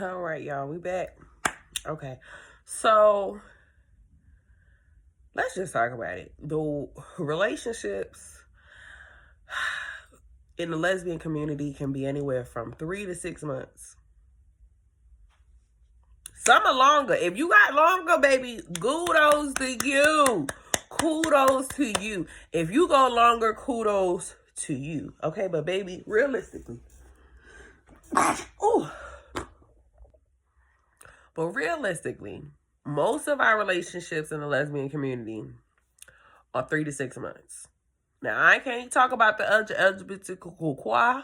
All right, y'all, we back. Okay, so let's just talk about it. The relationships in the lesbian community can be anywhere from 3 to 6 months. Some are longer. If you got longer, baby, kudos to you. Kudos to you. If you go longer, kudos to you. Okay, but baby, realistically, ooh, but realistically, most of our relationships in the lesbian community are 3 to 6 months. Now, I can't talk about the LGBTQ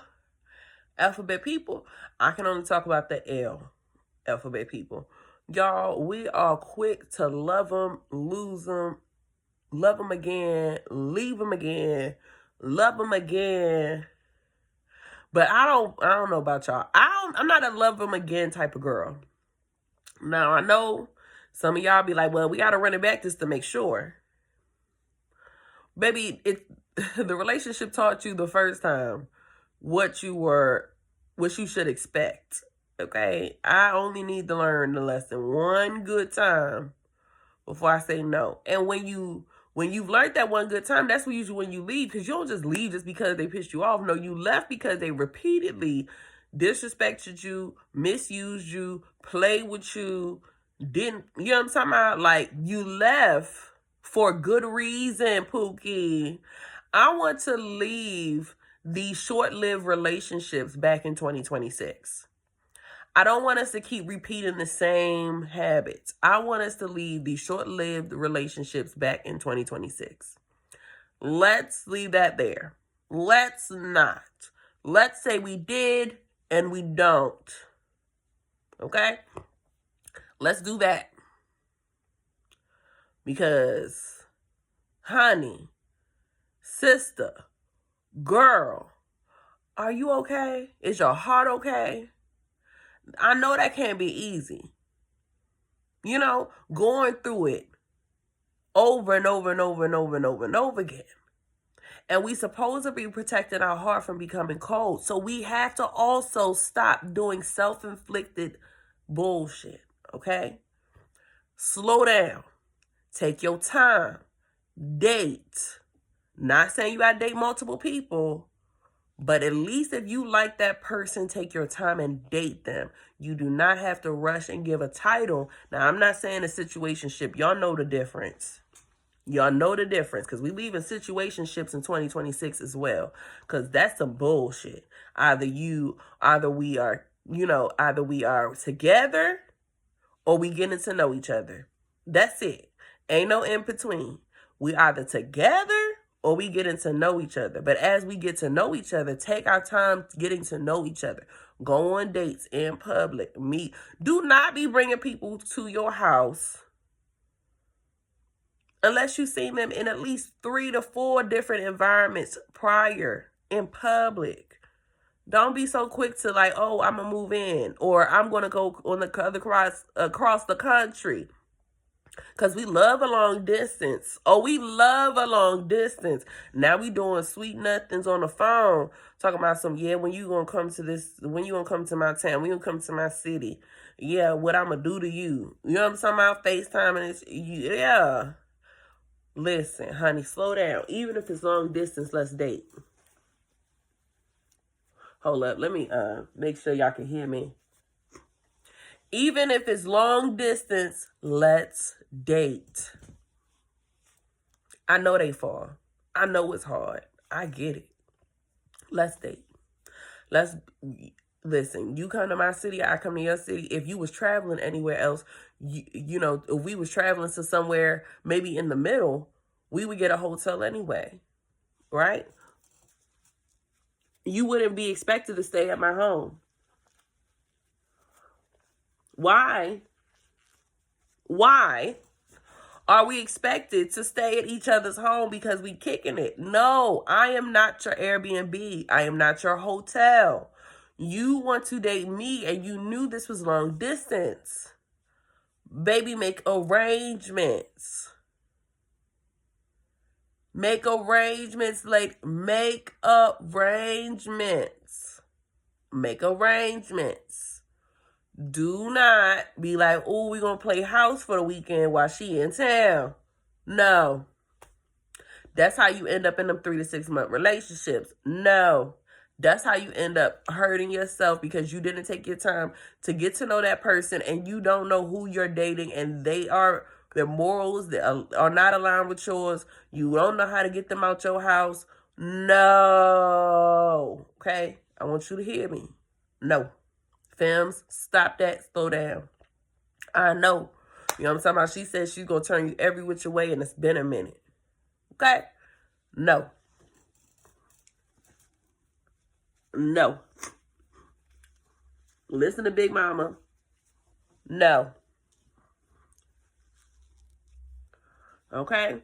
alphabet people. I can only talk about the L alphabet people. Y'all, we are quick to love them, lose them, love them again, leave them again, love them again. But I don't know about y'all. I'm not a love them again type of girl. Now, I know some of y'all be like, well, we got to run it back just to make sure. Baby, the relationship taught you the first time what you should expect. Okay? I only need to learn the lesson one good time before I say no. And when you've learned that one good time, that's usually when you leave, because you don't just leave just because they pissed you off. No, you left because they repeatedly disrespected you, misused you, played with you, didn't, you know what I'm talking about? Like, you left for good reason, Pookie. I want to leave these short-lived relationships back in 2026. I don't want us to keep repeating the same habits. I want us to leave these short-lived relationships back in 2026. Let's leave that there. Let's not. Let's say we did and we don't. Okay? Let's do that. Because, honey, sister, girl, are you okay? Is your heart okay? I know that can't be easy. You know, going through it over and over and over and over and over and over again. And we supposed to be protecting our heart from becoming cold. So we have to also stop doing self-inflicted bullshit, okay? Slow down. Take your time. Date. Not saying you gotta date multiple people, but at least if you like that person, take your time and date them. You do not have to rush and give a title. Now, I'm not saying a situationship. Y'all know the difference. Y'all know the difference, because we leave in situationships in 2026 as well, because that's some bullshit. Either we are, either we are together or we getting to know each other. That's it. Ain't no in between. We either together or we getting to know each other. But as we get to know each other, take our time getting to know each other. Go on dates in public. Meet. Do not be bringing people to your house unless you've seen them in at least 3 to 4 different environments prior in public. Don't be so quick to like, oh, I'm going to move in, or I'm going to go on the other across the country. Because we love a long distance. Oh, we love a long distance. Now we doing sweet nothings on the phone. Talking about some, yeah, when you going to come to my town? When you going to come to my city? Yeah, what I'm going to do to you? You know what I'm talking about? FaceTime and it's, yeah. Listen, honey, slow down. Even if it's long distance, let's date. Hold up. Let me make sure y'all can hear me. Even if it's long distance, let's date. I know they far. I know it's hard. I get it. Let's date. Let's listen. You come to my city, I come to your city. If you was traveling anywhere else, if we was traveling to somewhere maybe in the middle, we would get a hotel anyway, right? You wouldn't be expected to stay at my home. Why are we expected to stay at each other's home because we kicking it? No, I am not your Airbnb. I am not your hotel. You want to date me and you knew this was long distance. Baby, make arrangements. Make arrangements, like make arrangements. Make arrangements. Do not be like, oh, we're going to play house for the weekend while she in town. No. That's how you end up in them 3 to 6 month relationships. No. That's how you end up hurting yourself because you didn't take your time to get to know that person and you don't know who you're dating and their morals that are not aligned with yours. You don't know how to get them out your house. No. Okay? I want you to hear me. No. Femmes, stop that. Slow down. I know. You know what I'm talking about? She said she's going to turn you every which way and it's been a minute. Okay? No. No. Listen to Big Mama. No. Okay?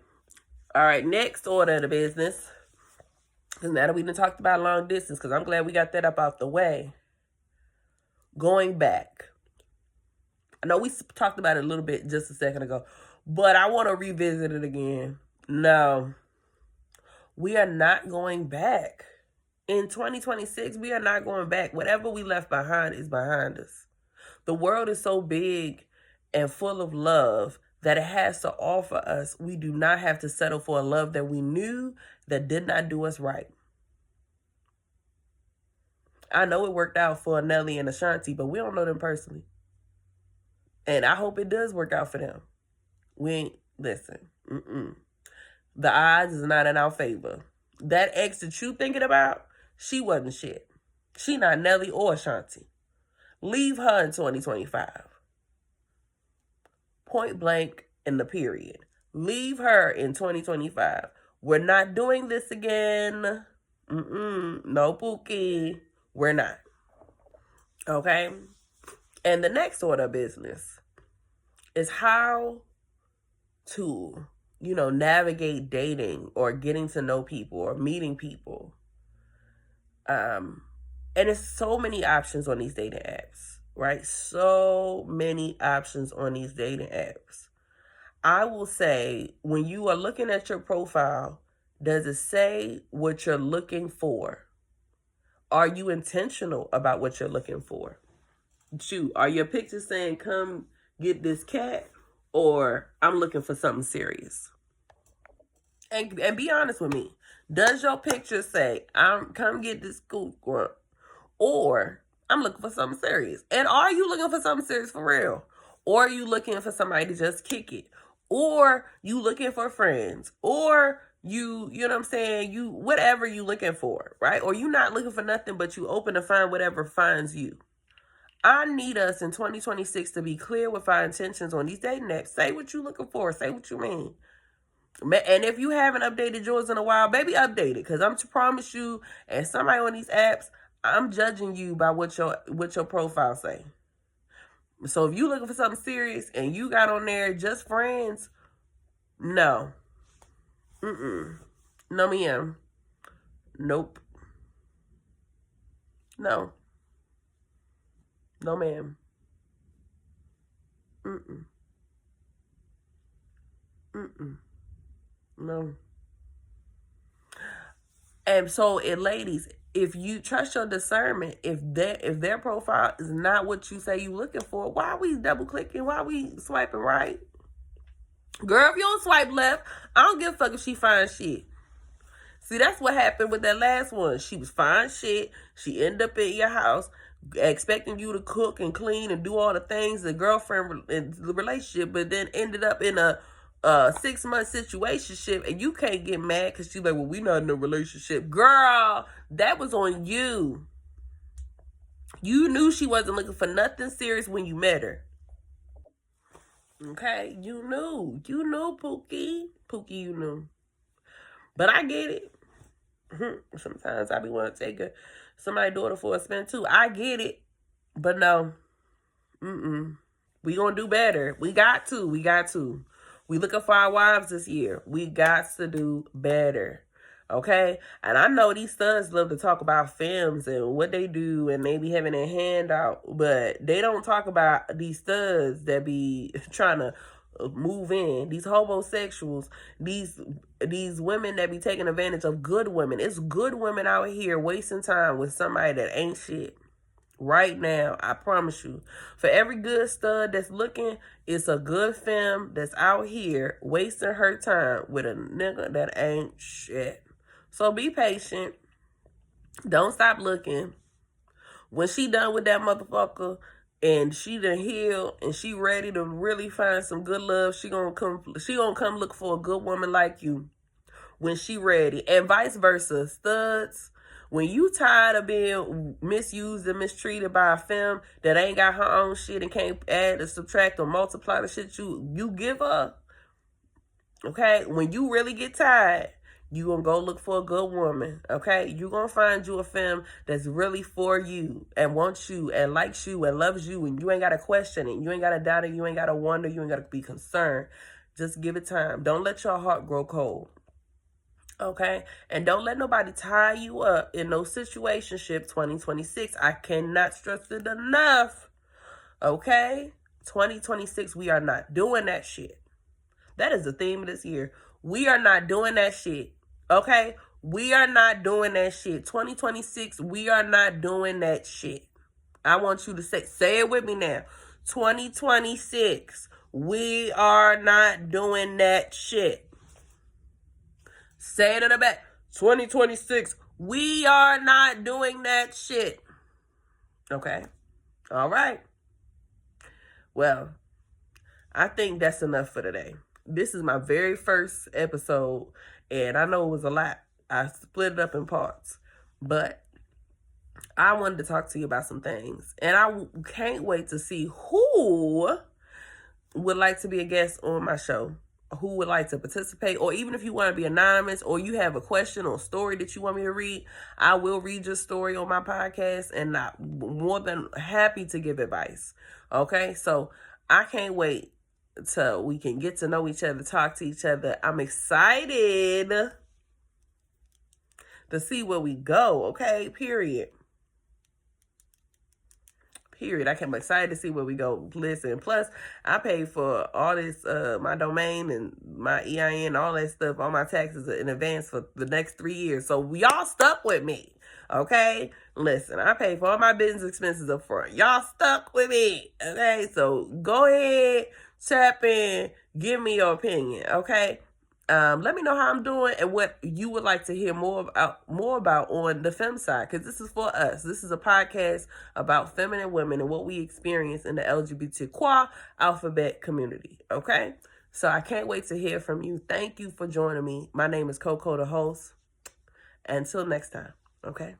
All right, next order of the business. Because now that we've been talked about long distance, because I'm glad we got that up out the way. Going back. I know we talked about it a little bit just a second ago, but I want to revisit it again. No. We are not going back. In 2026, we are not going back. Whatever we left behind is behind us. The world is so big and full of love that it has to offer us. We do not have to settle for a love that we knew that did not do us right. I know it worked out for Nelly and Ashanti, but we don't know them personally. And I hope it does work out for them. Listen. The odds is not in our favor. That ex that you thinking about, she wasn't shit. She not Nelly or Ashanti. Leave her in 2025. Point blank in the period. Leave her in 2025. We're not doing this again. No, Pookie. We're not. Okay? And the next order of business is how to, navigate dating or getting to know people or meeting people. And there's so many options on these dating apps, right? So many options on these dating apps. I will say, when you are looking at your profile, does it say what you're looking for? Are you intentional about what you're looking for? Shoot, are your pictures saying, come get this cat? Or I'm looking for something serious? And be honest with me. Does your picture say, come get this cool grunt? Or I'm looking for something serious? And are you looking for something serious for real? Or are you looking for somebody to just kick it? Or you looking for friends? Or you know what I'm saying? Whatever you looking for, right? Or you not looking for nothing, but you open to find whatever finds you. I need us in 2026 to be clear with our intentions on these dating apps. Say what you looking for. Say what you mean. And if you haven't updated yours in a while, baby, update it. Because I'm to promise you, and somebody on these apps, I'm judging you by what your profile say. So if you looking for something serious and you got on there just friends, no. No, ma'am. Nope. No. No, ma'am. No. And so, ladies, if you trust your discernment, if their profile is not what you say you looking for, why are we double clicking? Why are we swiping right? Girl, if you don't swipe left, I don't give a fuck if she finds shit. See, that's what happened with that last one. She was fine shit. She ended up at your house expecting you to cook and clean and do all the things, the girlfriend in the relationship, but then ended up in a 6-month situationship, and you can't get mad because she's like, well, we not in a relationship. Girl, that was on you. You knew she wasn't looking for nothing serious when you met her. Okay? You knew, Pookie. Pookie, you knew. But I get it. Sometimes I be wanting to take somebody's daughter for a spin too. I get it. But no. We gonna do better. We got to. We looking for our wives this year. We got to do better. Okay? And I know these sons love to talk about femmes and what they do and they be having their hand out, but they don't talk about these studs that be trying to move in, these homosexuals, these women that be taking advantage of good women. It's good women out here wasting time with somebody that ain't shit. Right now, I promise you. For every good stud that's looking, it's a good femme that's out here wasting her time with a nigga that ain't shit. So be patient. Don't stop looking. When she done with that motherfucker and she done healed and she ready to really find some good love, she gonna come look for a good woman like you when she ready. And vice versa. Studs, when you tired of being misused and mistreated by a femme that ain't got her own shit and can't add or subtract or multiply the shit you give her, okay? When you really get tired, you gonna go look for a good woman, okay? You gonna find you a femme that's really for you and wants you and likes you and loves you, and you ain't gotta question it. You ain't gotta doubt it. You ain't gotta wonder. You ain't gotta be concerned. Just give it time. Don't let your heart grow cold. Okay? And don't let nobody tie you up in no situationship 2026. I cannot stress it enough. Okay? 2026, we are not doing that shit. That is the theme of this year. We are not doing that shit. Okay? We are not doing that shit. 2026, we are not doing that shit. I want you to say it with me now. 2026, we are not doing that shit. Say it in the back. 2026, we are not doing that shit. Okay? All right. Well, I think that's enough for today. This is my very first episode, and I know it was a lot. I split it up in parts, but I wanted to talk to you about some things, and I can't wait to see who would like to be a guest on my show, who would like to participate, or even if you want to be anonymous or you have a question or story that you want me to read, I will read your story on my podcast, and I'm more than happy to give advice. Okay, so I can't wait till we can get to know each other, talk to each other. I'm excited to see where we go. Okay, period. I'm excited to see where we go. Listen, plus I paid for all this, my domain and my EIN, all that stuff, all my taxes in advance for the next 3 years. So y'all stuck with me, okay? Listen, I paid for all my business expenses up front. Y'all stuck with me, okay? So go ahead, tap in, give me your opinion, okay? Let me know how I'm doing and what you would like to hear more about on the femme side, because this is for us. This is a podcast about feminine women and what we experience in the LGBTQ alphabet community. Okay, so I can't wait to hear from you. Thank you for joining me. My name is Coco, the host. Until next time. Okay.